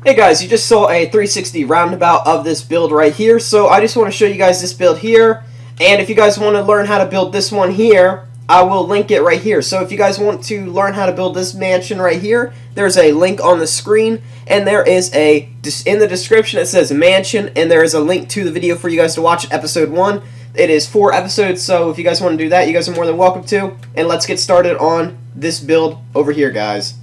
Hey guys, you just saw a 360 roundabout of this build right here, so I just want to show you guys this build here, and if you guys want to learn how to build this one here, I will link it right here. So if you guys want to learn how to build this mansion right here, there's a link on the screen, and there is in the description it says mansion, and there is a link to the video for you guys to watch episode 1. It is 4 episodes, so if you guys want to do that, you guys are more than welcome to, and let's get started on this build over here, guys.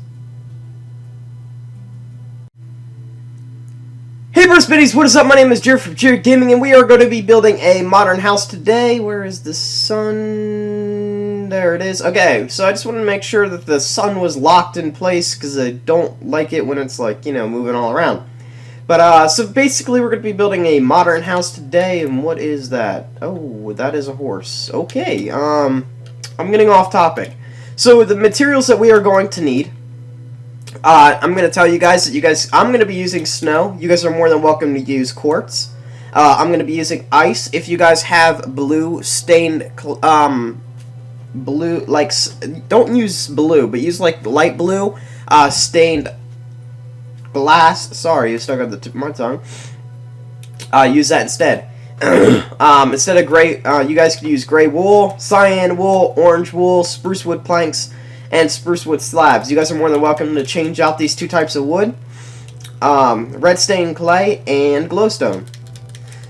Hey Bruce Biddies, what is up? My name is Jarid from Jaridgaming, and we are going to be building a modern house today. Where is the sun? There it is. Okay, so I just wanted to make sure that the sun was locked in place, because I don't like it when it's like, moving all around. But, so basically we're going to be building a modern house today, and what is that? Oh, that is a horse. Okay, I'm getting off topic. So the materials that we are going to need, I'm going to tell you guys that I'm going to be using snow. You guys are more than welcome to use quartz. I'm going to be using ice. If you guys have blue stained, blue, like, don't use blue, but use like light blue, stained glass. Sorry, you stuck on the tip of my tongue. Use that instead. Instead of gray, you guys could use gray wool, cyan wool, orange wool, spruce wood planks, and spruce wood slabs. You guys are more than welcome to change out these two types of wood. Red stained clay and glowstone.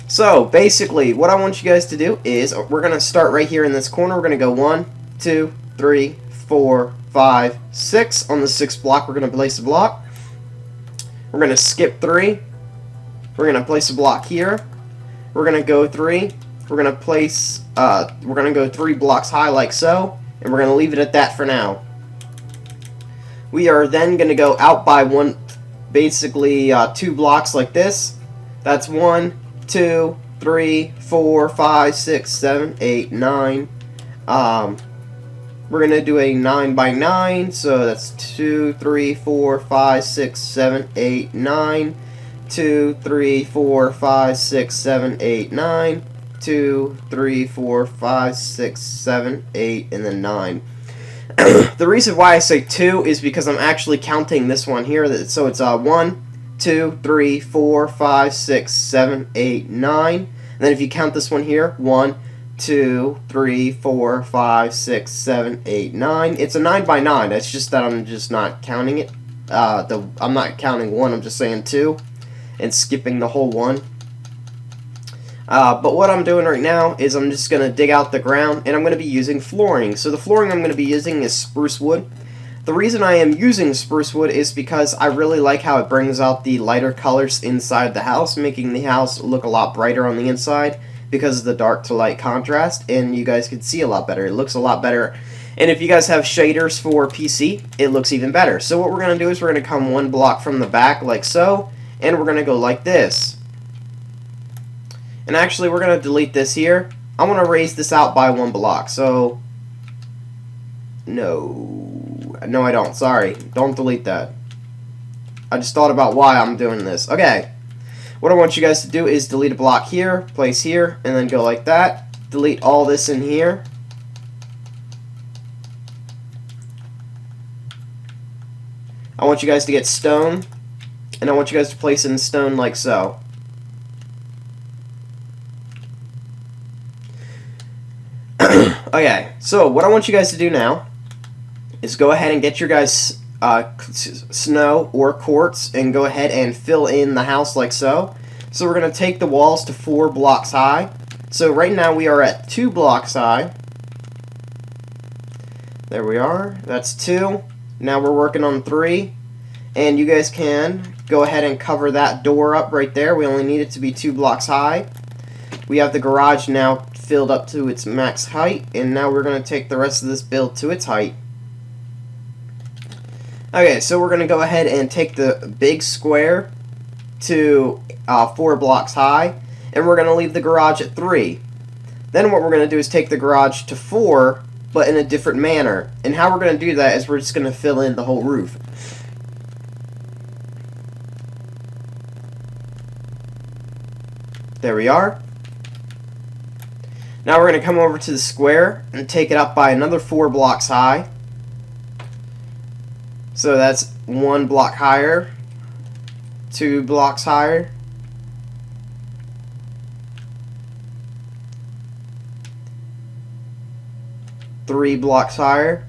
So basically what I want you guys to do is we're going to start right here in this corner. We're going to go 1, 2, 3, 4, 5, 6. On the 6th block we're going to place a block. We're going to skip 3. We're going to place a block here. We're going to go 3. We're going to place we're going to go 3 blocks high like so, and we're going to leave it at that for now. We are then going to go out by basically 2 blocks like this. That's 1, 2, 3, 4, 5, 6, 7, 8, 9. We're going to do a 9 by 9, so that's 2, 3, 4, 5, 6, 7, 8, 9. 2, 3, 4, 5, 6, 7, 8, 9. 2, 3, 4, 5, 6, 7, 8, and then 9. The reason why I say 2 is because I'm actually counting this one here. So it's 1, 2, 3, 4, 5, 6, 7, 8, 9. And then if you count this one here, 1, 2, 3, 4, 5, 6, 7, 8, 9. It's a 9 by 9. It's just that I'm just not counting it. I'm not counting 1. I'm just saying 2 and skipping the whole 1. But what I'm doing right now is I'm just going to dig out the ground, and I'm going to be using flooring. So the flooring I'm going to be using is spruce wood. The reason I am using spruce wood is because I really like how it brings out the lighter colors inside the house, making the house look a lot brighter on the inside because of the dark to light contrast, and you guys can see a lot better. It looks a lot better. And if you guys have shaders for PC, it looks even better. So what we're going to do is we're going to come 1 block from the back like so, and we're going to go like this. And actually, we're going to delete this here. I want to raise this out by 1 block. So, no, I don't. Sorry. Don't delete that. I just thought about why I'm doing this. Okay. What I want you guys to do is delete a block here, place here, and then go like that. Delete all this in here. I want you guys to get stone. And I want you guys to place in stone like so. Okay, so what I want you guys to do now is go ahead and get your guys' snow or quartz and go ahead and fill in the house like so. So we're going to take the walls to 4 blocks high. So right now we are at 2 blocks high. There we are. That's 2. Now we're working on 3. And you guys can go ahead and cover that door up right there. We only need it to be 2 blocks high. We have the garage now filled up to its max height, and now we're going to take the rest of this build to its height. Okay, so we're going to go ahead and take the big square to 4 blocks high, and we're going to leave the garage at 3. Then what we're going to do is take the garage to 4, but in a different manner. And how we're going to do that is we're just going to fill in the whole roof. There we are. Now we're going to come over to the square and take it up by another 4 blocks high. So that's 1 block higher, 2 blocks higher. Three blocks higher.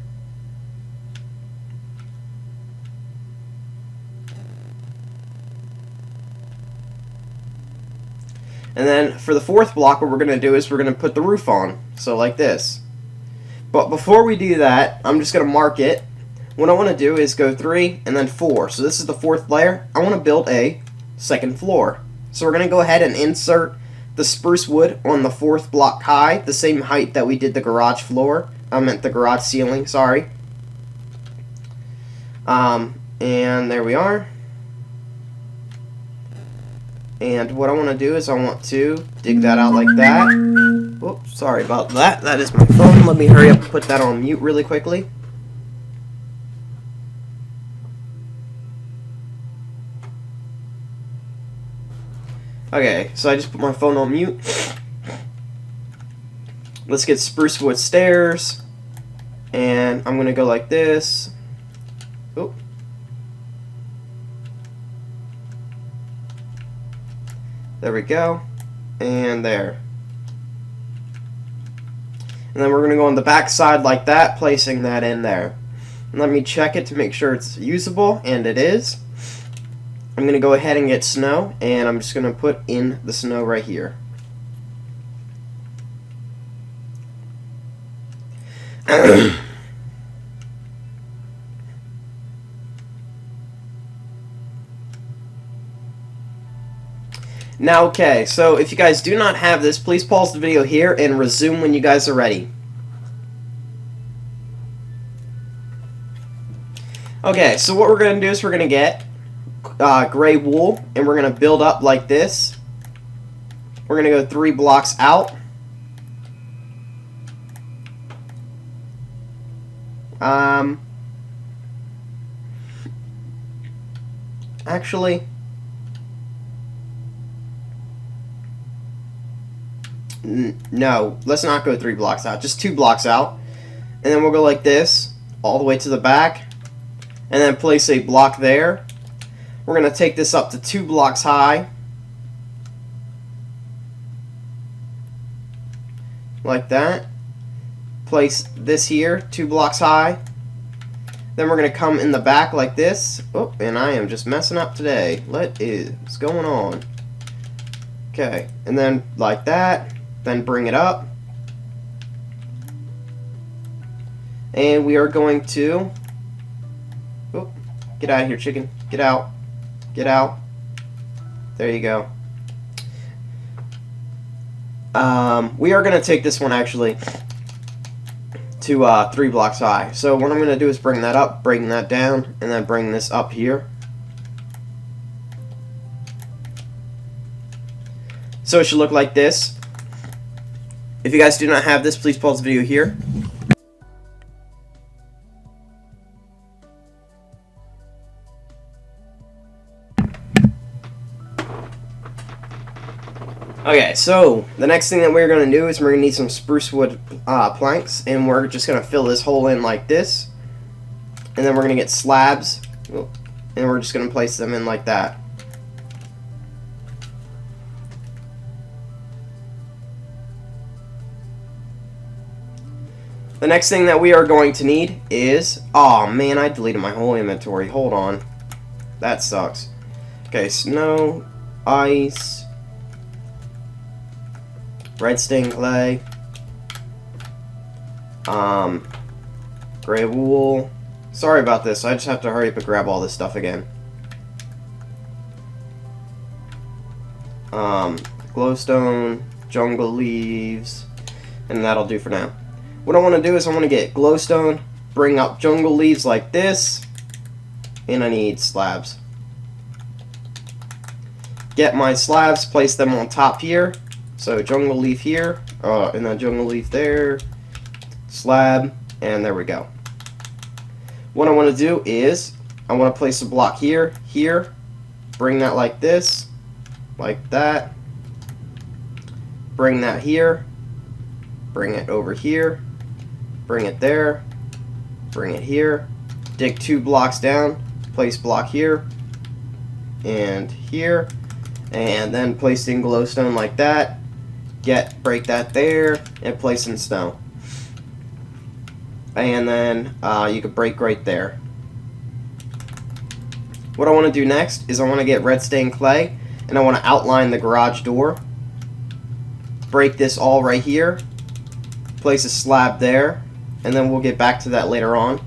And then for the 4th block, what we're going to do is we're going to put the roof on. So like this. But before we do that, I'm just going to mark it. What I want to do is go 3 and then 4. So this is the 4th layer. I want to build a 2nd floor. So we're going to go ahead and insert the spruce wood on the 4th block high, the same height that we did the garage floor. I meant the garage ceiling, sorry. And there we are. And what I want to do is I want to dig that out like that. Oops, sorry about that. That is my phone. Let me hurry up and put that on mute really quickly. Okay, so I just put my phone on mute. Let's get spruce wood stairs. And I'm going to go like this. Oop. There we go. And there. And then we're going to go on the back side like that, placing that in there. And let me check it to make sure it's usable, and it is. I'm going to go ahead and get snow, and I'm just going to put in the snow right here. Now, okay, so if you guys do not have this, please pause the video here and resume when you guys are ready. Okay, so what we're going to do is we're going to get gray wool, and we're going to build up like this. We're going to go 3 blocks out. Actually, no, let's not go 3 blocks out, just 2 blocks out. And then we'll go like this, all the way to the back, and then place a block there. We're going to take this up to 2 blocks high, like that. Place this here, 2 blocks high. Then we're going to come in the back like this. Oh, and I am just messing up today. What is going on? Okay, and then like that. Then bring it up. And we are going to... Oh, get out of here, chicken. Get out. Get out. There you go. We are going to take this one, actually, to 3 blocks high. So what I'm going to do is bring that up, bring that down, and then bring this up here. So it should look like this. If you guys do not have this, please pause the video here. Okay, so the next thing that we're going to do is we're going to need some spruce wood planks, and we're just going to fill this hole in like this. And then we're going to get slabs, and we're just going to place them in like that. The next thing that we are going to need is... Oh man, I deleted my whole inventory. Hold on. That sucks. Okay, snow, ice, red stained clay, gray wool. Sorry about this. I just have to hurry up and grab all this stuff again. Glowstone, jungle leaves, and that'll do for now. What I want to do is I want to get glowstone, bring up jungle leaves like this, and I need slabs. Get my slabs, place them on top here. So jungle leaf here, and then jungle leaf there, slab, and there we go. What I want to do is I want to place a block here, here, bring that like this, like that, bring that here, bring it over here, bring it there, bring it here, dig 2 blocks down, place block here, and here, and then placing glowstone like that. Break that there, and place in snow. And then you could break right there. What I want to do next is I want to get red stained clay, and I want to outline the garage door. Break this all right here, place a slab there, and then we'll get back to that later on.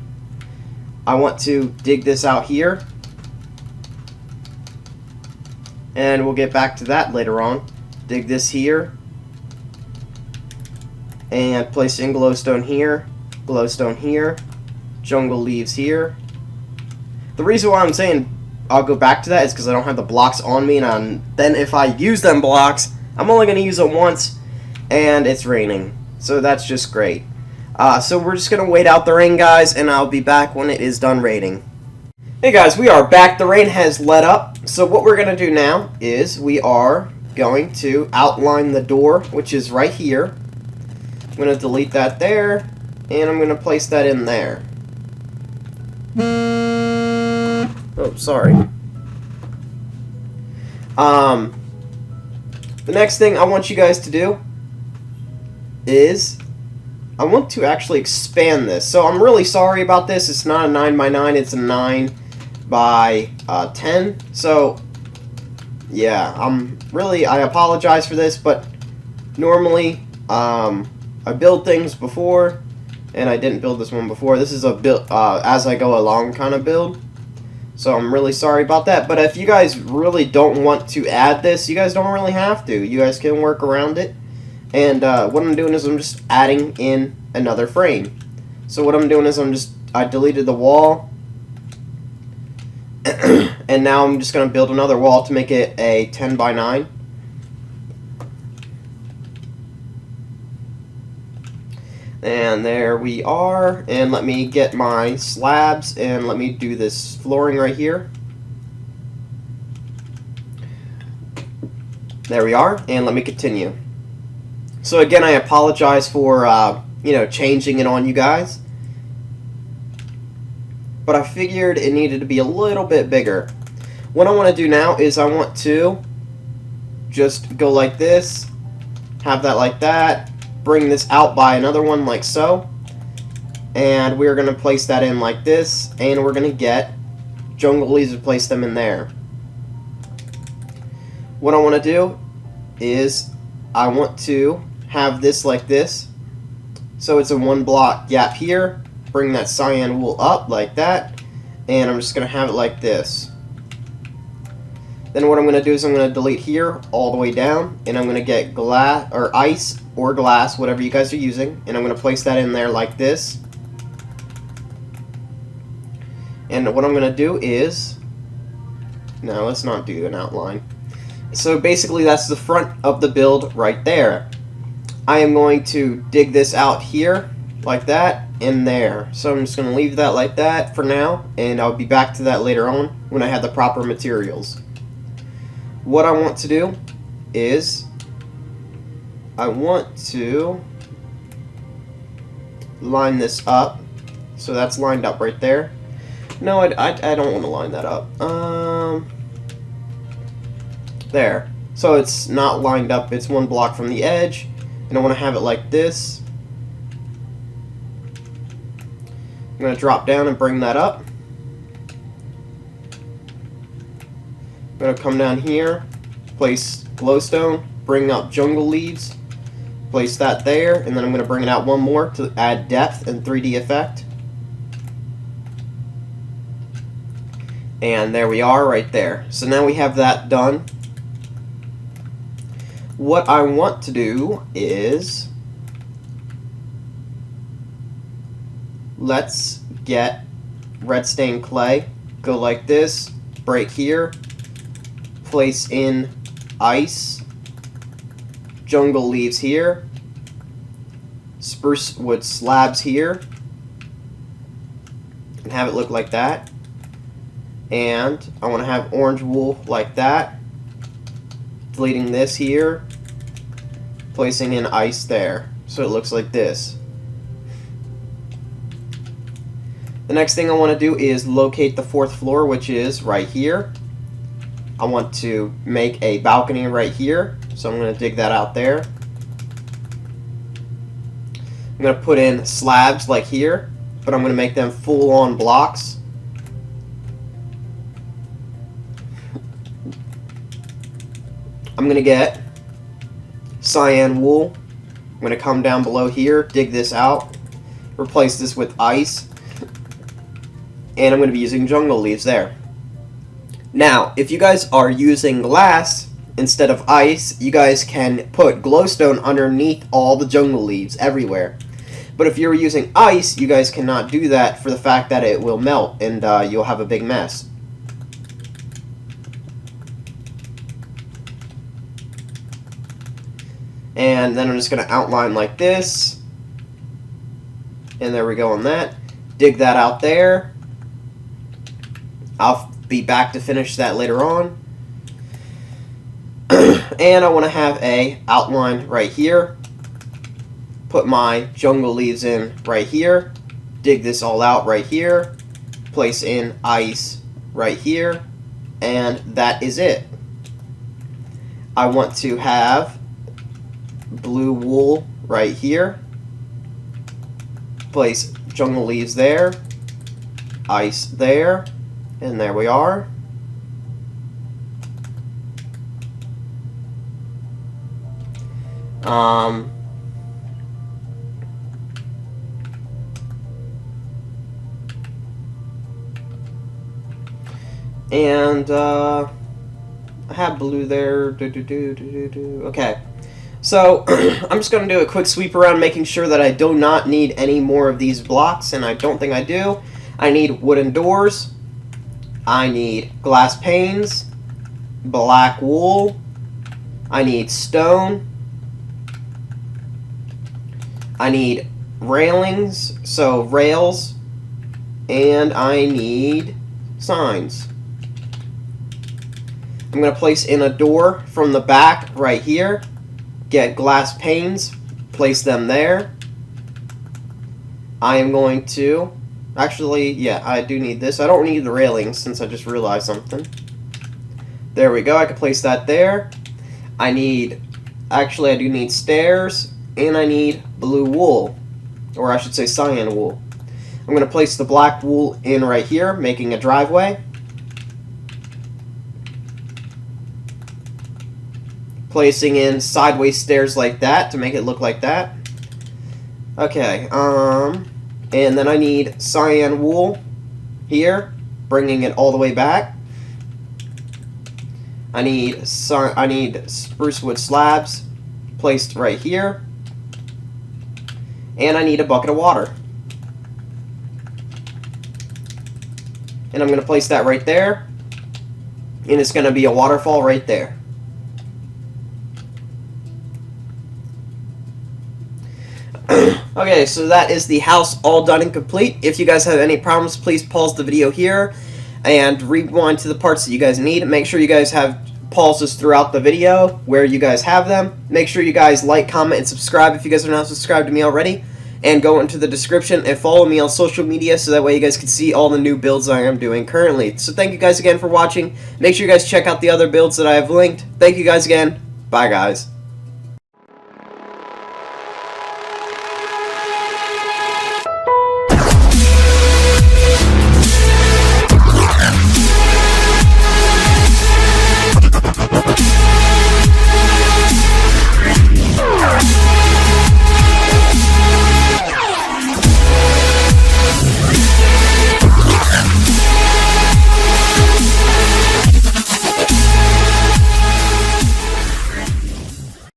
I want to dig this out here, and we'll get back to that later on. Dig this here, and place in glowstone here, jungle leaves here. The reason why I'm saying I'll go back to that is because I don't have the blocks on me, and then if I use them blocks, I'm only going to use them once, and it's raining. So that's just great. So we're just going to wait out the rain, guys, and I'll be back when it is done raining. Hey guys, we are back. The rain has let up. So what we're going to do now is we are going to outline the door, which is right here. I'm going to delete that there, and I'm going to place that in there. Oh, sorry. The next thing I want you guys to do is I want to actually expand this. So I'm really sorry about this. It's not a 9x9, it's a 9x10. So yeah, I apologize for this, but normally I build things before, and I didn't build this one before. This is a build as I go along kind of build. So I'm really sorry about that. But if you guys really don't want to add this, you guys don't really have to. You guys can work around it. And what I'm doing is I'm just adding in another frame. So what I'm doing is I deleted the wall. And now I'm just going to build another wall to make it a 10x9. And there we are. And let me get my slabs and let me do this flooring right here. There we are. And let me continue. So again, I apologize for changing it on you guys. But I figured it needed to be a little bit bigger. What I want to do now is I want to just go like this, have that like that, bring this out by another one like so, and we're going to place that in like this, and we're going to get jungle leaves to place them in there. What I want to do is I want to have this like this, so it's a 1 block gap here. Bring that cyan wool up like that, and I'm just going to have it like this. Then what I'm going to do is I'm going to delete here all the way down, and I'm going to get glass or ice or glass, whatever you guys are using, and I'm going to place that in there like this. And what I'm going to do is, no, let's not do an outline. So basically that's the front of the build right there. I am going to dig this out here like that and there. So I'm just going to leave that like that for now, and I'll be back to that later on when I have the proper materials. What I want to do is I want to line this up. So that's lined up right there. No, I don't want to line that up. There. So it's not lined up. It's 1 block from the edge. And I want to have it like this. I'm going to drop down and bring that up. I'm going to come down here, place glowstone, bring up jungle leaves, place that there, and then I'm going to bring it out 1 more to add depth and 3D effect. And there we are right there. So now we have that done. What I want to do is let's get red stained clay, go like this, break here, place in ice, jungle leaves here, spruce wood slabs here, and have it look like that. And I want to have orange wool like that, deleting this here, placing in ice there, so it looks like this. The next thing I want to do is locate the 4th floor, which is right here. I want to make a balcony right here, so I'm going to dig that out there. I'm going to put in slabs like here, but I'm going to make them full-on blocks. I'm going to get cyan wool. I'm going to come down below here, dig this out, replace this with ice, and I'm going to be using jungle leaves there. Now, if you guys are using glass instead of ice, you guys can put glowstone underneath all the jungle leaves everywhere. But if you're using ice, you guys cannot do that for the fact that it will melt and you'll have a big mess. And then I'm just going to outline like this. And there we go on that. Dig that out there. I'll be back to finish that later on. And I want to have a outline right here. Put my jungle leaves in right here. Dig this all out right here. Place in ice right here. And that is it. I want to have blue wool right here. Place jungle leaves there. Ice there. And there we are. I have blue there. Okay. So, I'm just going to do a quick sweep around making sure that I do not need any more of these blocks, and I don't think I do. I need wooden doors. I need glass panes, black wool, I need stone, I need railings, so rails, and I need signs. I'm going to place in a door from the back right here, get glass panes, place them there. I am going to... Actually, yeah, I do need this. I don't need the railings since I just realized something. There we go. I can place that there. I need... Actually, I do need stairs. And I need blue wool. Or I should say cyan wool. I'm going to place the black wool in right here, making a driveway. Placing in sideways stairs like that to make it look like that. Okay, and then I need cyan wool here, bringing it all the way back. I need spruce wood slabs placed right here. And I need a bucket of water. And I'm going to place that right there. And it's going to be a waterfall right there. Okay, so that is the house all done and complete. If you guys have any problems, please pause the video here and rewind to the parts that you guys need. Make sure you guys have pauses throughout the video where you guys have them. Make sure you guys like, comment, and subscribe if you guys are not subscribed to me already. And go into the description and follow me on social media so that way you guys can see all the new builds I am doing currently. So thank you guys again for watching. Make sure you guys check out the other builds that I have linked. Thank you guys again. Bye guys.